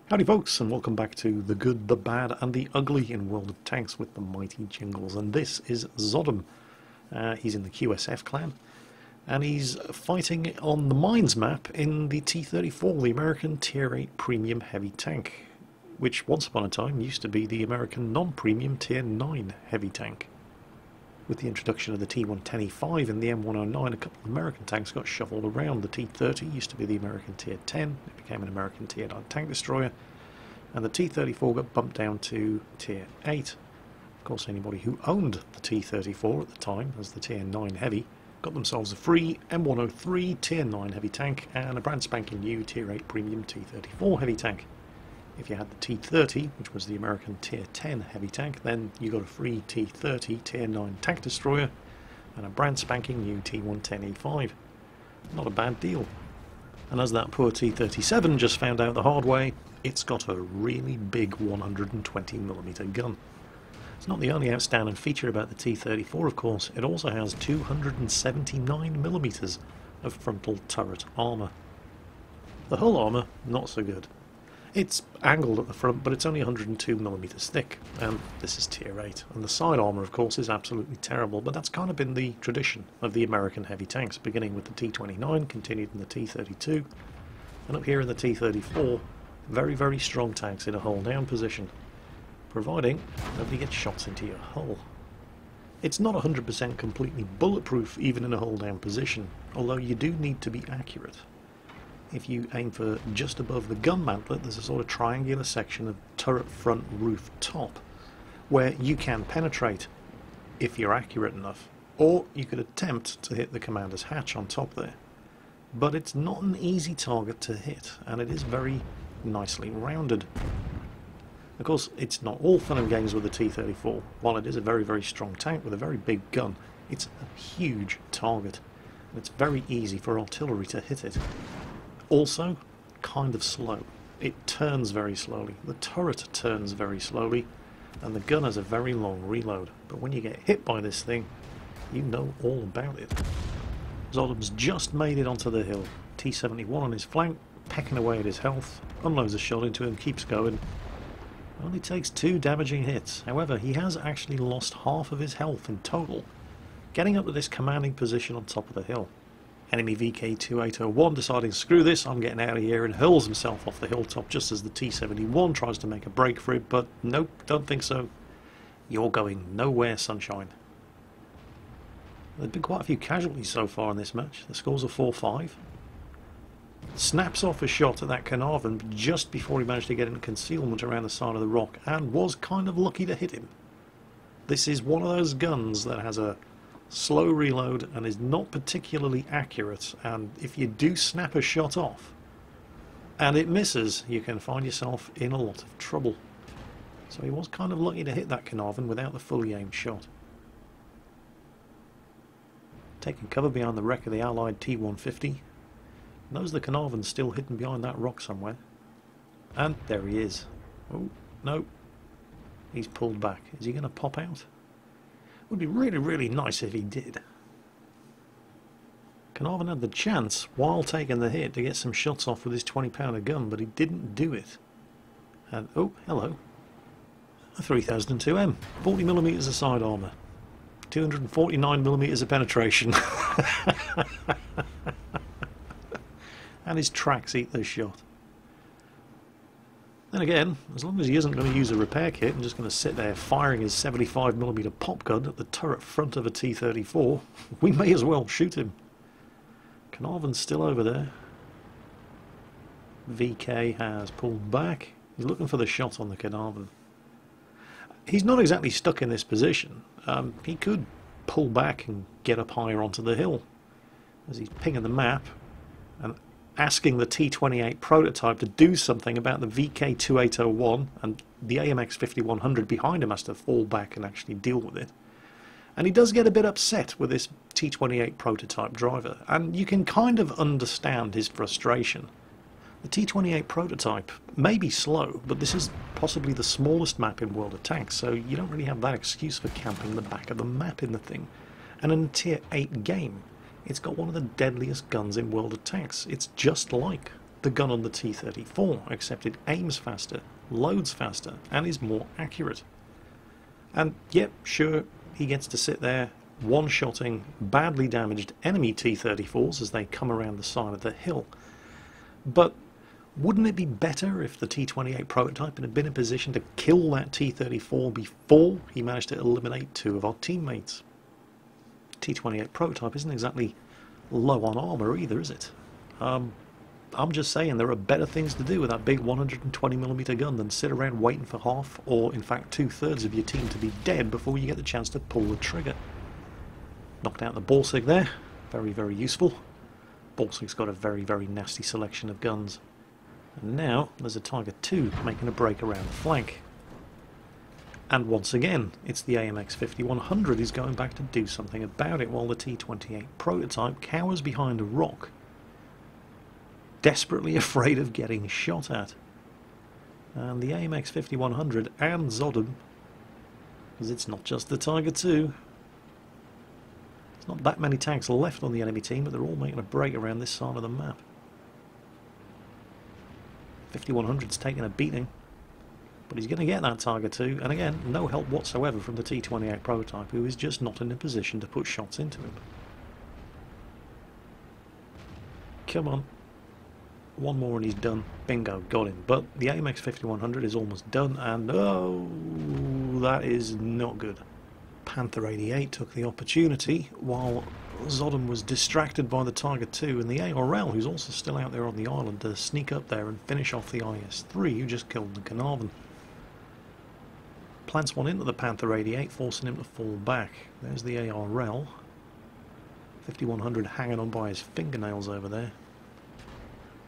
Howdy folks, and welcome back to The Good, the Bad and the Ugly in World of Tanks with the mighty Jingles. And this is Zodom. He's in the QSF clan, and he's fighting on the mines map in the T-34, the American Tier 8 Premium Heavy Tank, which once upon a time used to be the American non-premium Tier 9 Heavy Tank. With the introduction of the T-110E5 and the M109, a couple of American tanks got shuffled around. The T-30 used to be the American Tier 10, it became an American Tier 9 tank destroyer, and the T-34 got bumped down to Tier 8. Of course, anybody who owned the T-34 at the time, as the Tier 9 Heavy, got themselves a free M103 Tier 9 Heavy Tank and a brand spanking new Tier 8 Premium T-34 Heavy Tank. If you had the T-30, which was the American Tier 10 Heavy Tank, then you got a free T-30 Tier 9 Tank Destroyer and a brand spanking new T-110E5. Not a bad deal. And as that poor T-37 just found out the hard way, it's got a really big 120mm gun. It's not the only outstanding feature about the T-34, of course. It also has 279mm of frontal turret armour. The hull armour, not so good. It's angled at the front, but it's only 102mm thick, and this is Tier 8. And the side armour, of course, is absolutely terrible, but that's kind of been the tradition of the American heavy tanks, beginning with the T-29, continued in the T-32, and up here in the T-34, very, very strong tanks in a hull-down position, providing nobody gets shots into your hull. It's not 100% completely bulletproof, even in a hull-down position, although you do need to be accurate. If you aim for just above the gun mantlet, there's a sort of triangular section of turret front roof top where you can penetrate if you're accurate enough, or you could attempt to hit the commander's hatch on top there. But it's not an easy target to hit, and it is very nicely rounded. Of course, it's not all fun and games with the T-34. While it is a very, very strong tank with a very big gun, it's a huge target, and it's very easy for artillery to hit it. Also, kind of slow. It turns very slowly. The turret turns very slowly, and the gun has a very long reload. But when you get hit by this thing, you know all about it. Zodom's just made it onto the hill. T-71 on his flank, pecking away at his health, unloads a shot into him, keeps going. Only takes 2 damaging hits. However, he has actually lost half of his health in total, getting up to this commanding position on top of the hill. Enemy VK2801 deciding, screw this, I'm getting out of here, and hurls himself off the hilltop just as the T-71 tries to make a break for it, but nope, don't think so. You're going nowhere, sunshine. There have been quite a few casualties so far in this match. The scores are 4-5. Snaps off a shot at that Carnarvon just before he managed to get into concealment around the side of the rock, and was kind of lucky to hit him. This is one of those guns that has a slow reload and is not particularly accurate, and if you do snap a shot off and it misses, you can find yourself in a lot of trouble. So he was kind of lucky to hit that Carnarvon without the fully aimed shot. Taking cover behind the wreck of the Allied T-150, knows the Carnarvon's still hidden behind that rock somewhere, and there he is. Oh no, he's pulled back. Is he going to pop out? Would be really, really nice if he did. Carnarvon had the chance, while taking the hit, to get some shots off with his 20-pounder gun, but he didn't do it. And, oh, hello. A 3002M. 40mm of side armour. 249mm of penetration. And his tracks eat the shot. Then again, as long as he isn't going to use a repair kit and just going to sit there firing his 75mm pop gun at the turret front of a T-34, we may as well shoot him. Carnarvon's still over there. VK has pulled back. He's looking for the shot on the Carnarvon. He's not exactly stuck in this position. He could pull back and get up higher onto the hill, as he's pinging the map and asking the T-28 prototype to do something about the VK2801, and the AMX 5100 behind him has to fall back and actually deal with it. And he does get a bit upset with this T-28 prototype driver, and you can kind of understand his frustration. The T-28 prototype may be slow, but this is possibly the smallest map in World of Tanks, so you don't really have that excuse for camping the back of the map in the thing. And in a Tier 8 game, it's got one of the deadliest guns in World of Tanks. It's just like the gun on the T-34, except it aims faster, loads faster, and is more accurate. And yep, sure, he gets to sit there one-shotting badly damaged enemy T-34s as they come around the side of the hill. But wouldn't it be better if the T-28 prototype had been in a position to kill that T-34 before he managed to eliminate two of our teammates? T-28 prototype isn't exactly low on armour either, is it? I'm just saying there are better things to do with that big 120mm gun than sit around waiting for half, or in fact 2/3 of your team to be dead before you get the chance to pull the trigger. Knocked out the Borsig there, very, very useful. Borsig's got a very, very nasty selection of guns. And now there's a Tiger II making a break around the flank. And once again, it's the AMX 5100 who's going back to do something about it, while the T-28 prototype cowers behind a rock, desperately afraid of getting shot at. And the AMX 5100 and Zodom, because it's not just the Tiger II. There's not that many tanks left on the enemy team, but they're all making a break around this side of the map. 5100's taking a beating, but he's going to get that Tiger II, and again, no help whatsoever from the T-28 prototype, who is just not in a position to put shots into him. Come on. One more and he's done. Bingo, got him. But the AMX 5100 is almost done, and oh, that is not good. Panther 88 took the opportunity while Zodom was distracted by the Tiger II and the ARL, who's also still out there on the island, to sneak up there and finish off the IS-3, who just killed the Carnarvon. Plants one into the Panther 88, forcing him to fall back. There's the ARL. 5100 hanging on by his fingernails over there.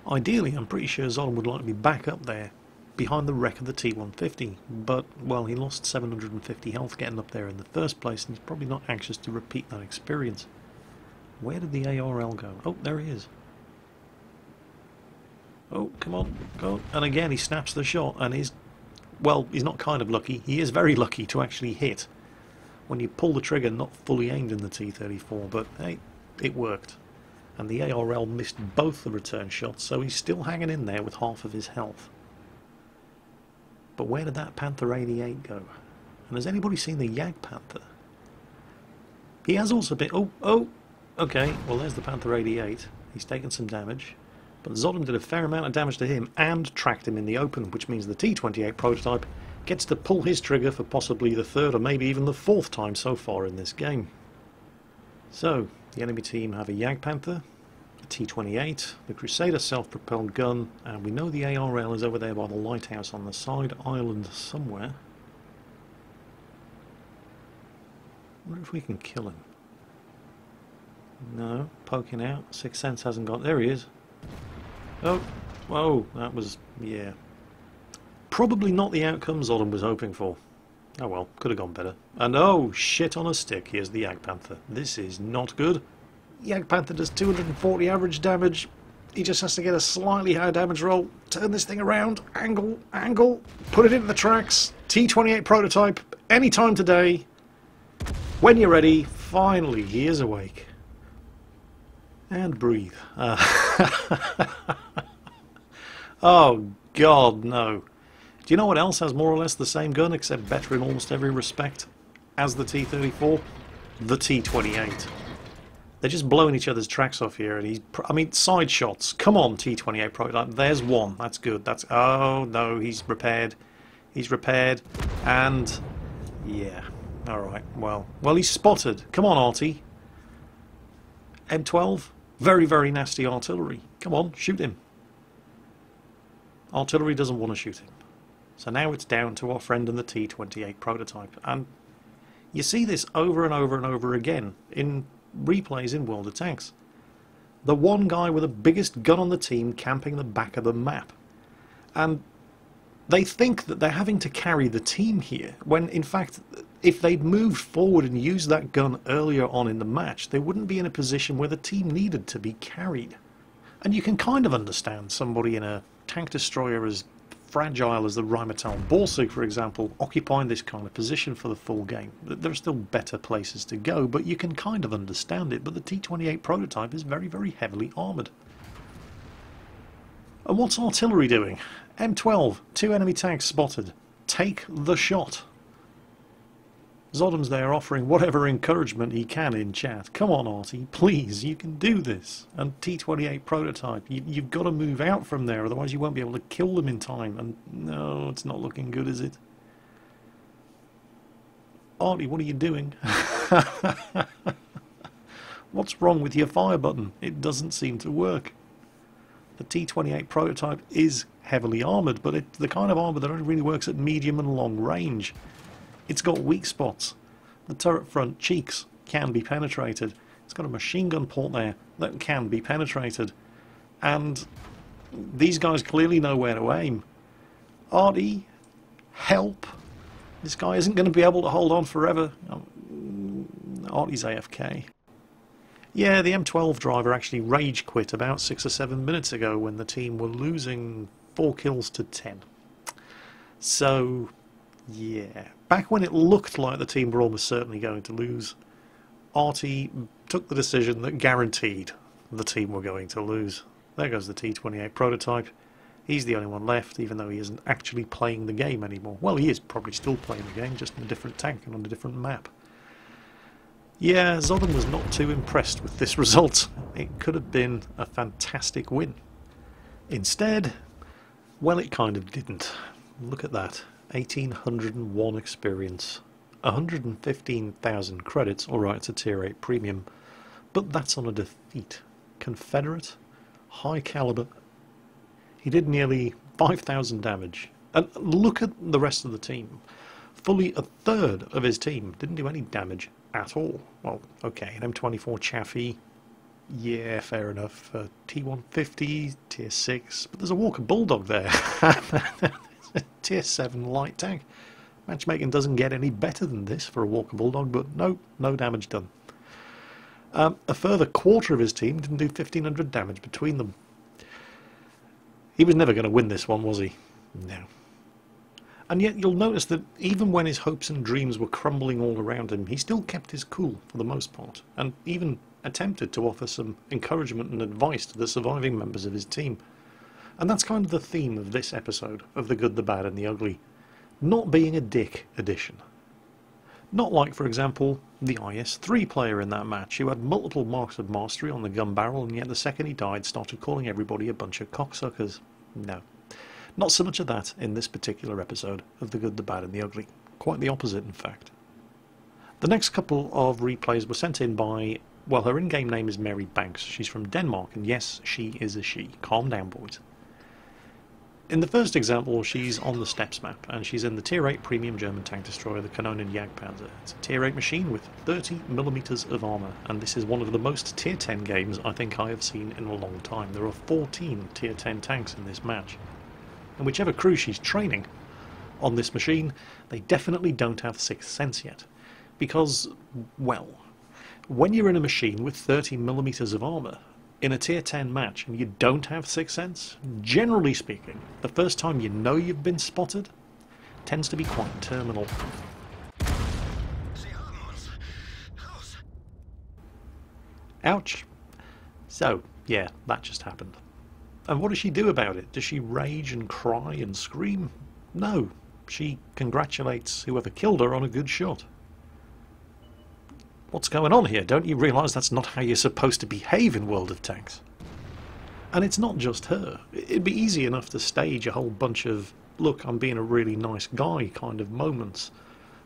Ideally, I'm pretty sure Zodom would like to be back up there behind the wreck of the T-150, but, well, he lost 750 health getting up there in the first place, and he's probably not anxious to repeat that experience. Where did the ARL go? Oh, there he is. Oh, come on, go. And again, he snaps the shot, and he's, well, he's not kind of lucky. He is very lucky to actually hit when you pull the trigger not fully aimed in the T-34, but, hey, it worked. And the ARL missed both the return shots, so he's still hanging in there with half of his health. But where did that Panther 88 go? And has anybody seen the Jagdpanther? He has also been... Oh, okay, well there's the Panther 88. He's taken some damage. But Zodom did a fair amount of damage to him and tracked him in the open, which means the T-28 prototype gets to pull his trigger for possibly the third or maybe even the fourth time so far in this game. So, the enemy team have a Jagdpanther, a T-28, the Crusader self-propelled gun, and we know the ARL is over there by the lighthouse on the side island somewhere. I wonder if we can kill him. No, poking out. Sixth Sense hasn't got... There he is. Oh, whoa, that was... yeah. Probably not the outcome Zodom was hoping for. Oh well, could have gone better. And oh, shit on a stick, here's the Jagdpanther. This is not good. Jagdpanther does 240 average damage. He just has to get a slightly higher damage roll. Turn this thing around. Angle. Put it into the tracks. T-28 prototype. Anytime today. When you're ready. Finally, he is awake. And breathe. Oh, God, no. Do you know what else has more or less the same gun, except better in almost every respect, as the T-34? The T-28. They're just blowing each other's tracks off here, and he's... I mean, side shots. Come on, T-28 prototype. There's one. That's good. That's... Oh, no, he's repaired. He's repaired. And... yeah. Alright, well, he's spotted. Come on, Artie. M12. Very, very nasty artillery. Come on, shoot him. Artillery doesn't want to shoot him. So now it's down to our friend in the T-28 prototype. And you see this over and over and over again in replays in World of Tanks. The one guy with the biggest gun on the team camping the back of the map. And they think that they're having to carry the team here, when in fact, if they'd moved forward and used that gun earlier on in the match, they wouldn't be in a position where the team needed to be carried. And you can kind of understand somebody in a tank destroyer as fragile as the Rheinmetall Borsig, for example, occupying this kind of position for the full game. There are still better places to go, but you can kind of understand it. But the T-28 prototype is very, very heavily armoured. And what's artillery doing? M12, 2 enemy tanks spotted. Take the shot. Zodham's there offering whatever encouragement he can in chat. Come on, Artie, please, you can do this. And T28 prototype, you've got to move out from there, otherwise you won't be able to kill them in time. And no, it's not looking good, is it? Artie, what are you doing? What's wrong with your fire button? It doesn't seem to work. The T28 prototype is heavily armoured, but it's the kind of armour that only really works at medium and long range. It's got weak spots. The turret front cheeks can be penetrated. It's got a machine gun port there that can be penetrated. And these guys clearly know where to aim. Artie, help! This guy isn't going to be able to hold on forever. Artie's AFK. Yeah, the M12 driver actually rage quit about 6 or 7 minutes ago when the team were losing 4 kills to 10. So, yeah. Back when it looked like the team were almost certainly going to lose, Artie took the decision that guaranteed the team were going to lose. There goes the T28 prototype. He's the only one left, even though he isn't actually playing the game anymore. Well, he is probably still playing the game, just in a different tank and on a different map. Yeah, Zodham was not too impressed with this result. It could have been a fantastic win. Instead, well, it kind of didn't. Look at that. 1,801 experience. 115,000 credits. Alright, it's a tier 8 premium. But that's on a defeat. Confederate, high caliber. He did nearly 5,000 damage. And look at the rest of the team. Fully a third of his team didn't do any damage at all. Well, okay, an M24 Chaffee, yeah, fair enough. T150, tier 6, but there's a Walker Bulldog there. Tier 7 light tank. Matchmaking doesn't get any better than this for a Walker Bulldog, but no damage done. A further quarter of his team didn't do 1,500 damage between them. He was never going to win this one, was he? No. And yet you'll notice that even when his hopes and dreams were crumbling all around him, he still kept his cool for the most part, and even attempted to offer some encouragement and advice to the surviving members of his team. And that's kind of the theme of this episode of The Good, the Bad and the Ugly. Not being a dick edition. Not like, for example, the IS-3 player in that match, who had multiple marks of mastery on the gun barrel, and yet the second he died started calling everybody a bunch of cocksuckers. No. Not so much of that in this particular episode of The Good, the Bad and the Ugly. Quite the opposite, in fact. The next couple of replays were sent in by, well, her in-game name is Mary Banks. She's from Denmark, and yes, she is a she. Calm down, boys. In the first example, she's on the Steppes map, and she's in the Tier 8 premium German tank destroyer, the Kanonen Jagdpanzer. It's a Tier 8 machine with 30mm of armour, and this is one of the most Tier 10 games I think I have seen in a long time. There are 14 Tier 10 tanks in this match. And whichever crew she's training on this machine, they definitely don't have Sixth Sense yet. Because, well, when you're in a machine with 30mm of armour, in a Tier 10 match, and you don't have Sixth Sense, generally speaking, the first time you know you've been spotted tends to be quite terminal. Ouch. So, yeah, that just happened. And what does she do about it? Does she rage and cry and scream? No. She congratulates whoever killed her on a good shot. What's going on here? Don't you realise that's not how you're supposed to behave in World of Tanks? And it's not just her. It'd be easy enough to stage a whole bunch of, look, I'm being a really nice guy kind of moments,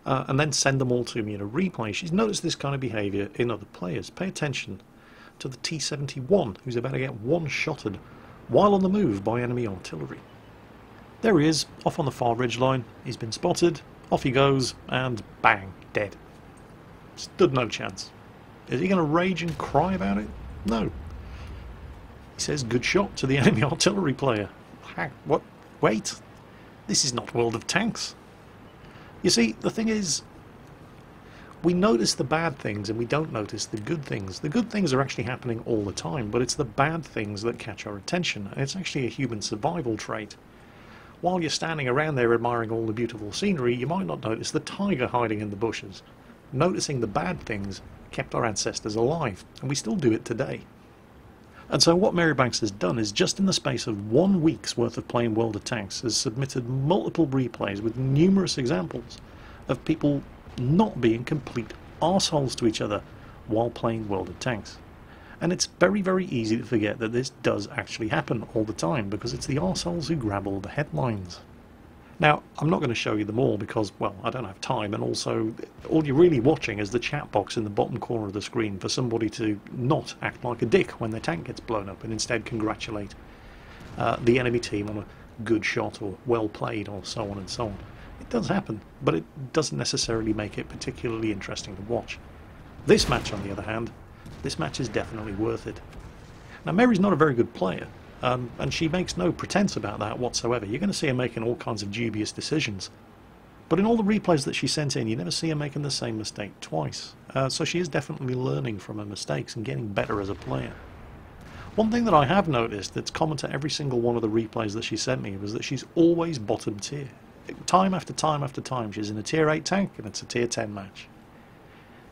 and then send them all to me in a replay. She's noticed this kind of behaviour in other players. Pay attention to the T-71, who's about to get one-shotted while on the move by enemy artillery. There he is, off on the far ridgeline. He's been spotted, off he goes, and bang, dead. Stood no chance. Is he going to rage and cry about it? No. He says good shot to the enemy artillery player. What? Wait. This is not World of Tanks. You see, the thing is, we notice the bad things and we don't notice the good things. The good things are actually happening all the time, but it's the bad things that catch our attention. And it's actually a human survival trait. While you're standing around there admiring all the beautiful scenery, you might not notice the tiger hiding in the bushes. Noticing the bad things kept our ancestors alive, and we still do it today. And so what Marybanks has done is, just in the space of 1 week's worth of playing World of Tanks, has submitted multiple replays with numerous examples of people not being complete arseholes to each other while playing World of Tanks. And it's very, very easy to forget that this does actually happen all the time, because it's the arseholes who grab all the headlines. Now, I'm not going to show you them all because, well, I don't have time, and also all you're really watching is the chat box in the bottom corner of the screen for somebody to not act like a dick when their tank gets blown up and instead congratulate the enemy team on a good shot or well played or so on and so on. It does happen, but it doesn't necessarily make it particularly interesting to watch. This match, on the other hand, this match is definitely worth it. Now, Mary's not a very good player, and she makes no pretense about that whatsoever. You're going to see her making all kinds of dubious decisions. But in all the replays that she sent in, you never see her making the same mistake twice. So she is definitely learning from her mistakes and getting better as a player. One thing that I have noticed that's common to every single one of the replays that she sent me was that she's always bottom tier. Time after time after time, she's in a tier 8 tank and it's a tier 10 match.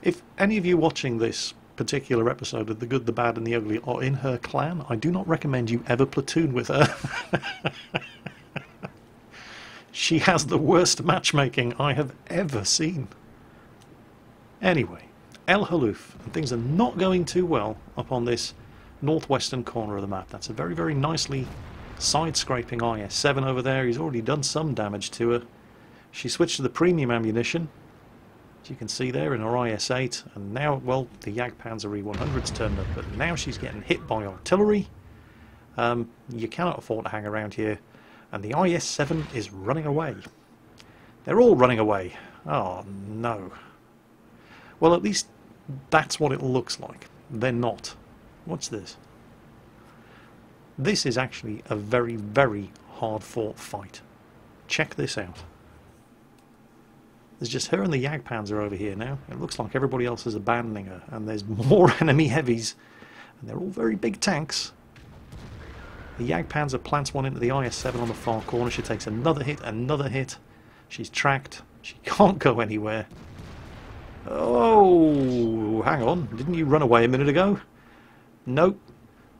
If any of you watching this particular episode of The Good, the Bad and the Ugly are in her clan, I do not recommend you ever platoon with her. She has the worst matchmaking I have ever seen. Anyway, El Halouf, and things are not going too well up on this northwestern corner of the map. That's a very, very nicely side-scraping IS-7 over there. He's already done some damage to her. She switched to the premium ammunition, as you can see there, in her IS-8, and now, well, the Jagdpanzer E-100's turned up, but now she's getting hit by artillery. You cannot afford to hang around here, and the IS-7 is running away. They're all running away. Oh, no. Well, at least that's what it looks like. They're not. What's this? This is actually a very, very hard-fought fight. Check this out. There's just her and the Jagdpanzer over here now. It looks like everybody else is abandoning her, and there's more enemy heavies, and they're all very big tanks. The Jagdpanzer plants one into the IS-7 on the far corner. She takes another hit, another hit. She's tracked. She can't go anywhere. Oh, hang on. Didn't you run away a minute ago? Nope.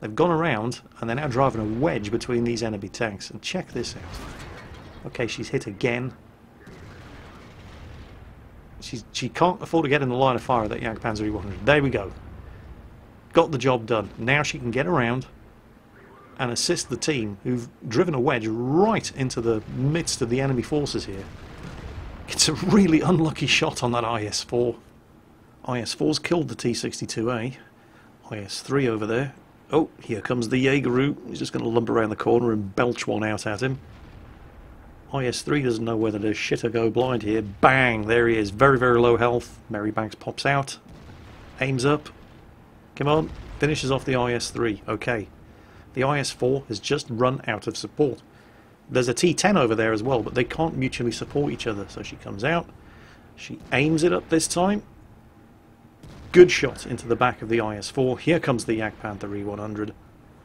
They've gone around, and they're now driving a wedge between these enemy tanks. And check this out. Okay, she's hit again. She can't afford to get in the line of fire of that Jagdpanzer E-100. There we go. Got the job done. Now she can get around and assist the team who've driven a wedge right into the midst of the enemy forces here. It's a really unlucky shot on that IS-4. IS-4's killed the T-62A. IS-3 over there. Oh, here comes the Jaegeru. He's just going to lump around the corner and belch one out at him. IS-3 doesn't know whether to shit or go blind here. Bang! There he is. Very, very low health. Marybanks pops out. Aims up. Come on. Finishes off the IS-3. Okay. The IS-4 has just run out of support. There's a T-10 over there as well, but they can't mutually support each other. So she comes out. She aims it up this time. Good shot into the back of the IS-4. Here comes the Jagdpanther E-100.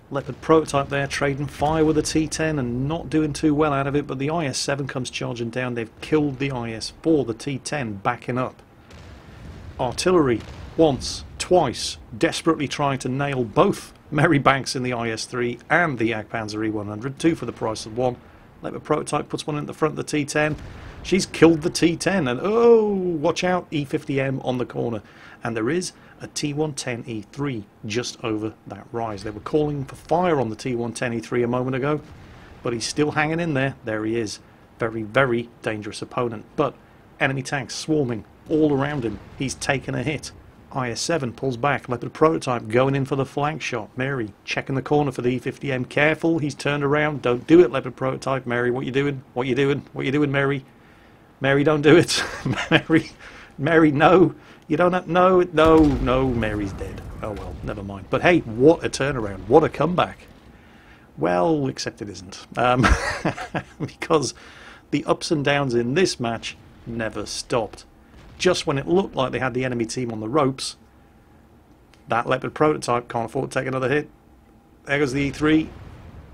Leopard prototype there, trading fire with the T-10 and not doing too well out of it, but the IS-7 comes charging down. They've killed the IS-4, the T-10 backing up. Artillery, once, twice, desperately trying to nail both Marybanks in the IS-3 and the Jagdpanzer E-100, two for the price of one. Leopard prototype puts one in the front of the T-10. She's killed the T-10, and oh, watch out, E-50M on the corner. And there is a T-110E3 just over that rise. They were calling for fire on the T-110E3 a moment ago, but he's still hanging in there. There he is. Very, very dangerous opponent. But enemy tanks swarming all around him. He's taken a hit. IS-7 pulls back. Leopard prototype going in for the flank shot. Mary checking the corner for the E-50M. Careful, he's turned around. Don't do it, Leopard prototype. Mary, what you doing? What you doing? What you doing, Mary? Mary, don't do it. Mary, no. You don't have... No, Mary's dead. Oh well, never mind. But hey, what a turnaround. What a comeback. Well, except it isn't. Because the ups and downs in this match never stopped. Just when it looked like they had the enemy team on the ropes, that Leopard prototype can't afford to take another hit. There goes the E3.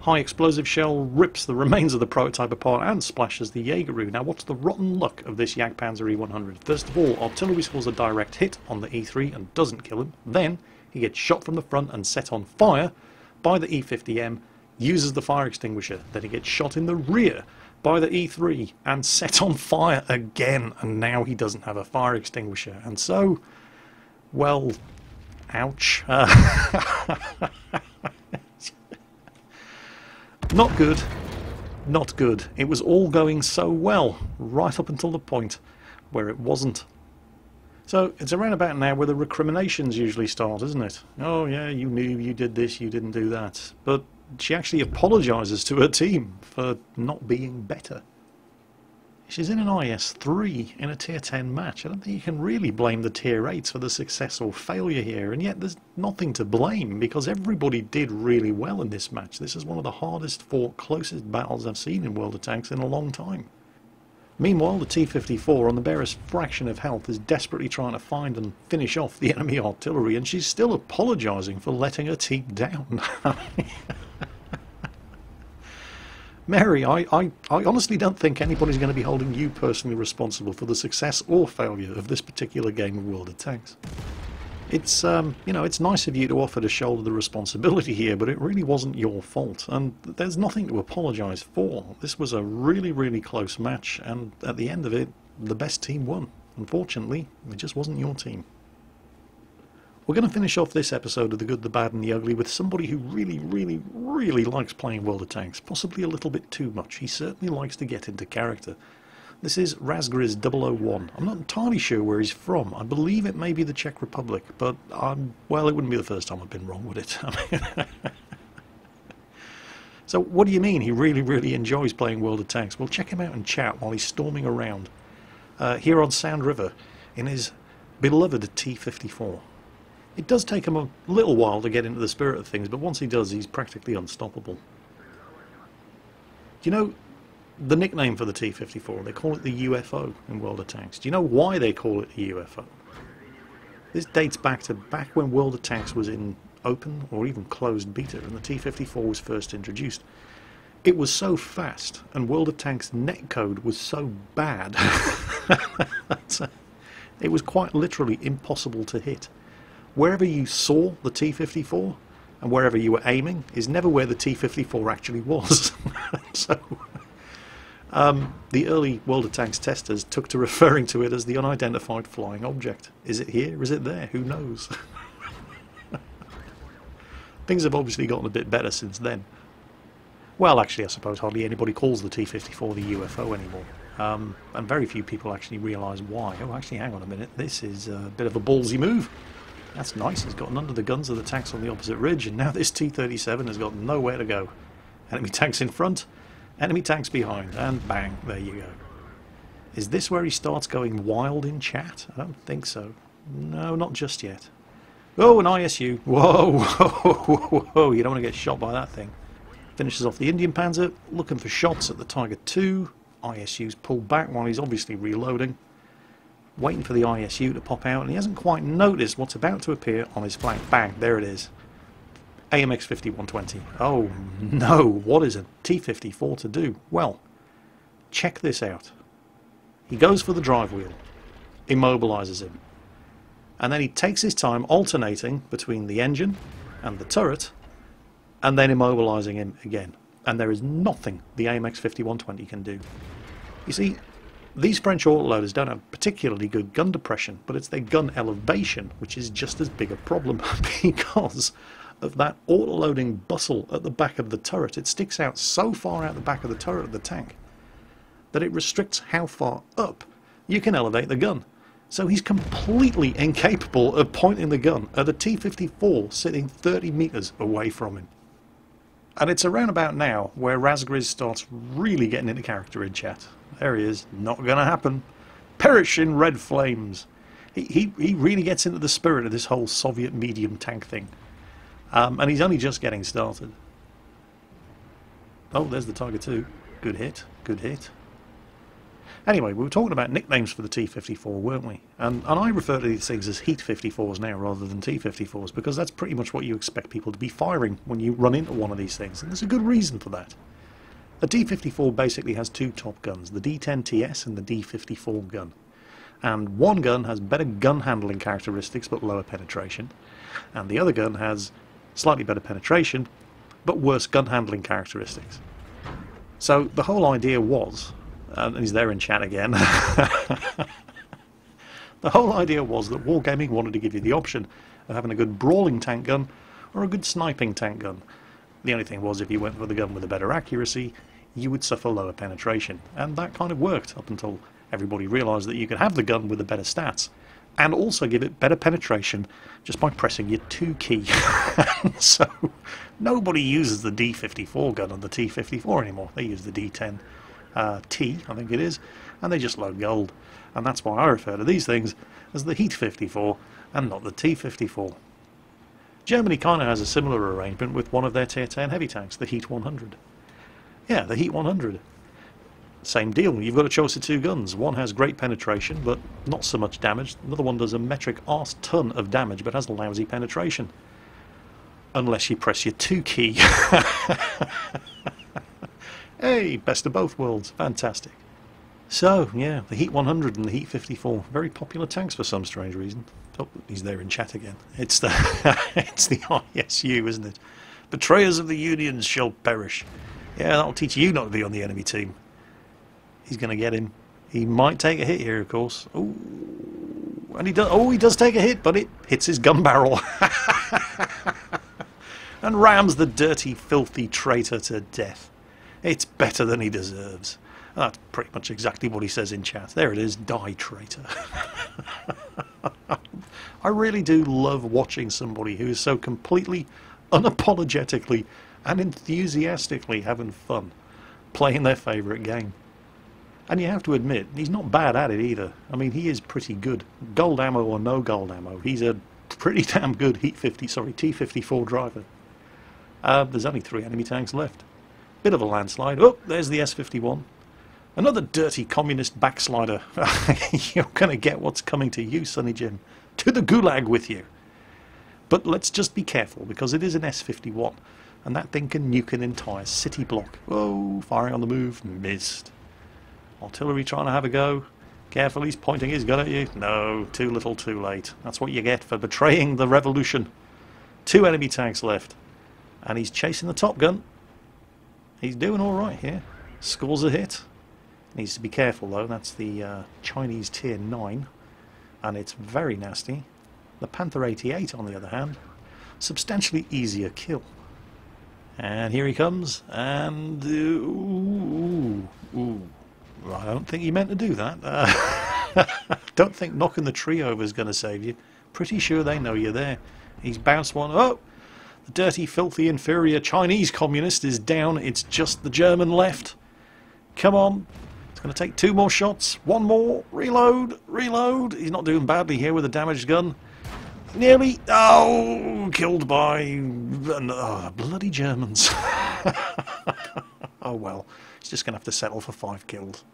High explosive shell rips the remains of the prototype apart and splashes the Jaegeru. Now, what's the rotten luck of this Jagdpanzer E-100? First of all, artillery scores a direct hit on the E3 and doesn't kill him. Then, he gets shot from the front and set on fire by the E50M, uses the fire extinguisher, then he gets shot in the rear by the E3 and set on fire again, and now he doesn't have a fire extinguisher, and so, well, ouch. Not good. Not good. It was all going so well, right up until the point where it wasn't. So it's around about now where the recriminations usually start, isn't it? Oh yeah, you knew, you did this, you didn't do that. But she actually apologises to her team for not being better. She's in an IS-3 in a Tier 10 match. I don't think you can really blame the Tier 8s for the success or failure here, and yet there's nothing to blame because everybody did really well in this match. This is one of the hardest fought, closest battles I've seen in World of Tanks in a long time. Meanwhile, the T-54, on the barest fraction of health, is desperately trying to find and finish off the enemy artillery, and she's still apologising for letting her team down. Mary, I honestly don't think anybody's going to be holding you personally responsible for the success or failure of this particular game of World of Tanks. It's, you know, it's nice of you to offer to shoulder the responsibility here, but it really wasn't your fault, and there's nothing to apologise for. This was a really, really close match, and at the end of it, the best team won. Unfortunately, it just wasn't your team. We're going to finish off this episode of The Good, the Bad and the Ugly with somebody who really, really, really likes playing World of Tanks. Possibly a little bit too much. He certainly likes to get into character. This is Razgriz001. I'm not entirely sure where he's from. I believe it may be the Czech Republic, but, well, it wouldn't be the first time I've been wrong with it. So, what do you mean he really, really enjoys playing World of Tanks? Well, check him out in chat while he's storming around here on Sound River in his beloved T-54. It does take him a little while to get into the spirit of things, but once he does, he's practically unstoppable. Do you know the nickname for the T-54? They call it the UFO in World of Tanks. Do you know why they call it the UFO? This dates back when World of Tanks was in open or even closed beta, and the T-54 was first introduced. It was so fast, and World of Tanks netcode was so bad, that it was quite literally impossible to hit. Wherever you saw the T-54 and wherever you were aiming is never where the T-54 actually was. So the early World of Tanks testers took to referring to it as the unidentified flying object. Is it here? Is it there? Who knows? Things have obviously gotten a bit better since then. Well, actually, I suppose hardly anybody calls the T-54 the UFO anymore. And very few people actually realise why. Oh, actually, hang on a minute. This is a bit of a ballsy move. That's nice, he's gotten under the guns of the tanks on the opposite ridge, and now this T-37 has got nowhere to go. Enemy tanks in front, enemy tanks behind, and bang, there you go. Is this where he starts going wild in chat? I don't think so. No, not just yet. Oh, an ISU. Whoa, whoa, whoa, whoa, you don't want to get shot by that thing. Finishes off the Indian Panzer, looking for shots at the Tiger II. ISU's pulled back while he's obviously reloading. Waiting for the ISU to pop out, and he hasn't quite noticed what's about to appear on his flank. Bang, there it is. AMX 5120. Oh no, what is a T-54 to do? Well, check this out. He goes for the drive wheel, immobilises him, and then he takes his time alternating between the engine and the turret, and then immobilising him again. And there is nothing the AMX 5120 can do. You see, these French autoloaders don't have particularly good gun depression, but it's their gun elevation which is just as big a problem because of that autoloading bustle at the back of the turret. It sticks out so far out the back of the turret of the tank that it restricts how far up you can elevate the gun. So he's completely incapable of pointing the gun at a T-54 sitting 30 metres away from him. And it's around about now where Razgriz starts really getting into character in chat. There he is. Not going to happen. Perish in red flames. He really gets into the spirit of this whole Soviet medium tank thing. And he's only just getting started. Oh, there's the Tiger II. Good hit. Good hit. Anyway, we were talking about nicknames for the T-54, weren't we? And I refer to these things as Heat 54s now rather than T-54s because that's pretty much what you expect people to be firing when you run into one of these things. And there's a good reason for that. A D-54 basically has two top guns, the D-10TS and the D-54 gun. And one gun has better gun handling characteristics but lower penetration, and the other gun has slightly better penetration but worse gun handling characteristics. So the whole idea was, and he's there in chat again, the whole idea was that Wargaming wanted to give you the option of having a good brawling tank gun or a good sniping tank gun. The only thing was, if you went for the gun with a better accuracy, you would suffer lower penetration, and that kind of worked up until everybody realised that you could have the gun with the better stats and also give it better penetration just by pressing your 2 key. So nobody uses the D54 gun on the T54 anymore. They use the D10 T, I think it is, and they just load gold. And that's why I refer to these things as the Heat 54 and not the T54. Germany kind of has a similar arrangement with one of their Tier 10 heavy tanks, the Heat 100. Yeah, the Heat 100. Same deal, you've got a choice of 2 guns. One has great penetration, but not so much damage. Another one does a metric arse ton of damage, but has lousy penetration. Unless you press your 2 key. Hey, best of both worlds. Fantastic. So, yeah, the Heat 100 and the Heat 54. Very popular tanks for some strange reason. Oh, he's there in chat again. It's the it's the ISU, isn't it? Betrayers of the Unions shall perish. Yeah, that'll teach you not to be on the enemy team. He's going to get him. He might take a hit here, of course. Ooh, and he does. Oh, he does take a hit, but it hits his gun barrel and rams the dirty, filthy traitor to death. It's better than he deserves. That's pretty much exactly what he says in chat. There it is. Die, traitor. I really do love watching somebody who is so completely, unapologetically, and enthusiastically having fun playing their favourite game. And you have to admit, he's not bad at it either. I mean, he is pretty good. Gold ammo or no gold ammo, he's a pretty damn good T54 driver. There's only 3 enemy tanks left. Bit of a landslide. Oh, there's the S51. Another dirty communist backslider. You're going to get what's coming to you, Sonny Jim. To the gulag with you. But let's just be careful, because it is an S51, and that thing can nuke an entire city block. Oh, firing on the move. Missed. Artillery trying to have a go. Careful, he's pointing his gun at you. No, too little, too late. That's what you get for betraying the revolution. 2 enemy tanks left. And he's chasing the Top Gun. He's doing alright here. Scores a hit. Needs to be careful though. That's the Chinese Tier 9. And it's very nasty. The Panther 88, on the other hand, substantially easier kill. And here he comes. And... ooh. I don't think he meant to do that. Don't think knocking the tree over is going to save you. Pretty sure they know you're there. He's bounced one. Oh! The dirty, filthy, inferior Chinese communist is down. It's just the German left. Come on. It's going to take 2 more shots. 1 more. Reload. Reload. He's not doing badly here with a damaged gun. Nearly. Oh! Killed by... bloody Germans. Oh well. He's just going to have to settle for 5 kills.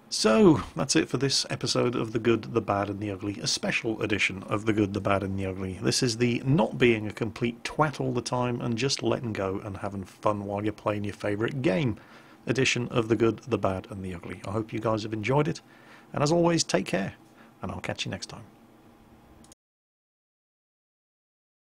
So, that's it for this episode of The Good, the Bad and the Ugly, a special edition of The Good, the Bad and the Ugly. This is the not being a complete twat all the time and just letting go and having fun while you're playing your favourite game edition of The Good, the Bad and the Ugly. I hope you guys have enjoyed it, and as always, take care, and I'll catch you next time.